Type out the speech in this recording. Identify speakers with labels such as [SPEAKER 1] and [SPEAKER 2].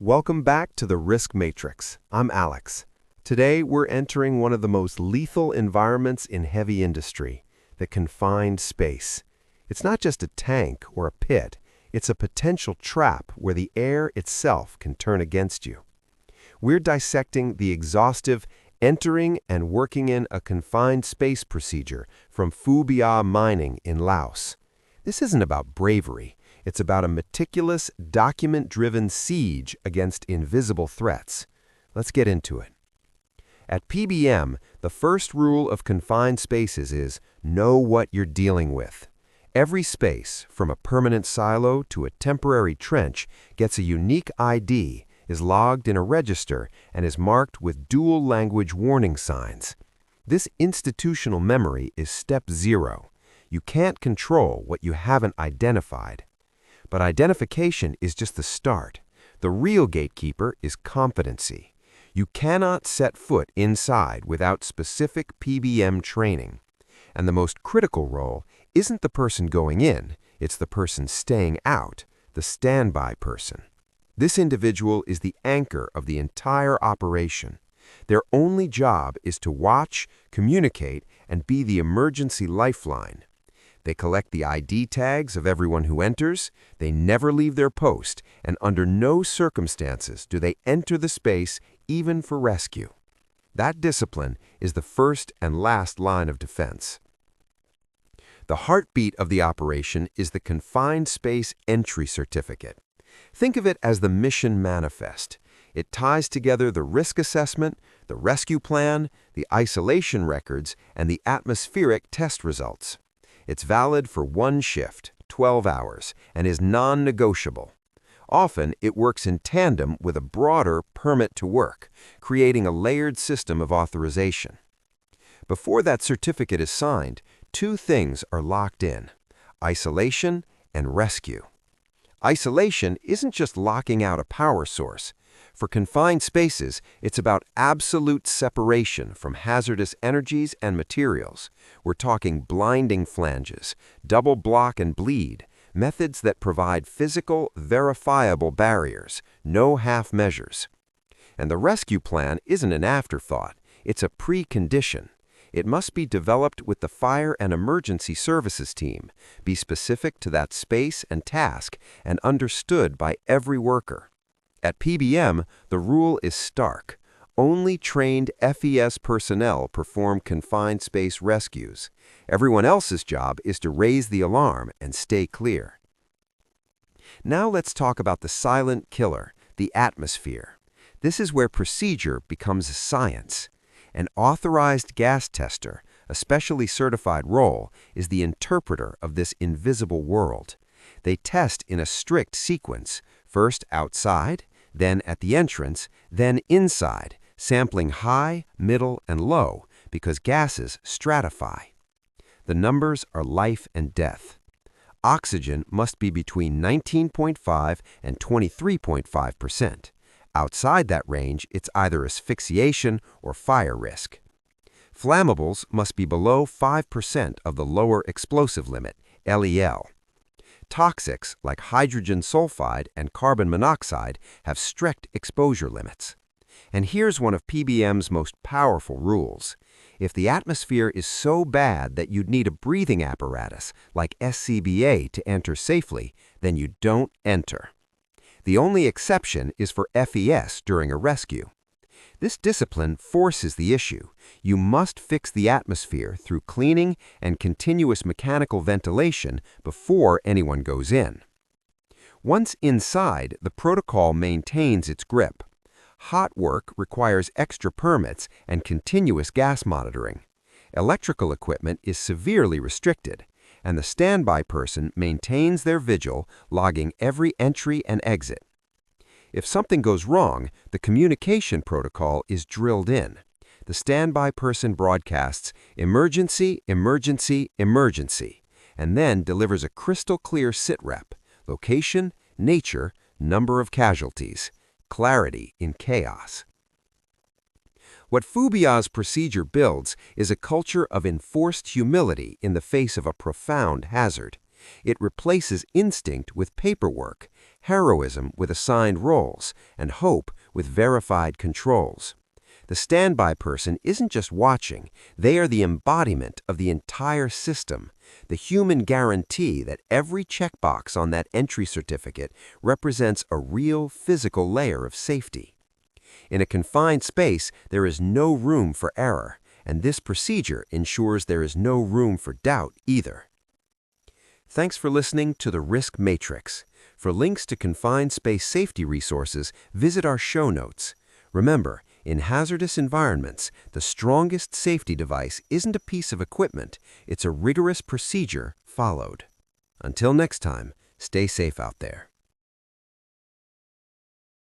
[SPEAKER 1] Welcome back to the Risk Matrix. I'm Alex. Today, we're entering one of the most lethal environments in heavy industry, the confined space. It's not just a tank or a pit, it's a potential trap where the air itself can turn against you. We're dissecting the exhaustive entering and working in a confined space procedure from Phu Bia mining in Laos. This isn't about bravery. It's about a meticulous, document-driven siege against invisible threats. Let's get into it. At PBM, the first rule of confined spaces is know what you're dealing with. Every space, from a permanent silo to a temporary trench, gets a unique ID, is logged in a register, and is marked with dual-language warning signs. This institutional memory is step zero. You can't control what you haven't identified. But identification is just the start. The real gatekeeper is competency. You cannot set foot inside without specific PBM training. And the most critical role isn't the person going in, it's the person staying out, the standby person. This individual is the anchor of the entire operation. Their only job is to watch, communicate, and be the emergency lifeline. They collect the ID tags of everyone who enters, they never leave their post, and under no circumstances do they enter the space even for rescue. That discipline is the first and last line of defense. The heartbeat of the operation is the Confined Space Entry Certificate. Think of it as the mission manifest. It ties together the risk assessment, the rescue plan, the isolation records, and the atmospheric test results. It's valid for one shift, 12 hours, and is non-negotiable. Often, it works in tandem with a broader permit to work, creating a layered system of authorization. Before that certificate is signed, two things are locked in: isolation and rescue. Isolation isn't just locking out a power source. For confined spaces, it's about absolute separation from hazardous energies and materials. We're talking blinding flanges, double block and bleed, methods that provide physical, verifiable barriers, no half measures. And the rescue plan isn't an afterthought, it's a precondition. It must be developed with the Fire and Emergency Services team, be specific to that space and task, and understood by every worker. At PBM, the rule is stark. Only trained FES personnel perform confined space rescues. Everyone else's job is to raise the alarm and stay clear. Now let's talk about the silent killer, the atmosphere. This is where procedure becomes a science. An authorized gas tester, a specially certified role, is the interpreter of this invisible world. They test in a strict sequence, first outside, then at the entrance, then inside, sampling high, middle, and low because gases stratify. The numbers are life and death. Oxygen must be between 19.5 and 23.5%. Outside that range, it's either asphyxiation or fire risk. Flammables must be below 5% of the lower explosive limit, LEL. Toxics like hydrogen sulfide and carbon monoxide have strict exposure limits. And here's one of PBM's most powerful rules. If the atmosphere is so bad that you'd need a breathing apparatus like SCBA to enter safely, then you don't enter. The only exception is for FES during a rescue. This discipline forces the issue. You must fix the atmosphere through cleaning and continuous mechanical ventilation before anyone goes in. Once inside, the protocol maintains its grip. Hot work requires extra permits and continuous gas monitoring. Electrical equipment is severely restricted, and the standby person maintains their vigil, logging every entry and exit. If something goes wrong, the communication protocol is drilled in. The standby person broadcasts emergency, emergency, emergency, and then delivers a crystal clear sitrep, location, nature, number of casualties, clarity in chaos. What Phu Bia's procedure builds is a culture of enforced humility in the face of a profound hazard. It replaces instinct with paperwork, heroism with assigned roles, and hope with verified controls. The standby person isn't just watching, they are the embodiment of the entire system, the human guarantee that every checkbox on that entry certificate represents a real physical layer of safety. In a confined space, there is no room for error, and this procedure ensures there is no room for doubt either. Thanks for listening to The Risk Matrix. For links to confined space safety resources, visit our show notes. Remember, in hazardous environments, the strongest safety device isn't a piece of equipment, it's a rigorous procedure followed. Until next time, stay safe out there.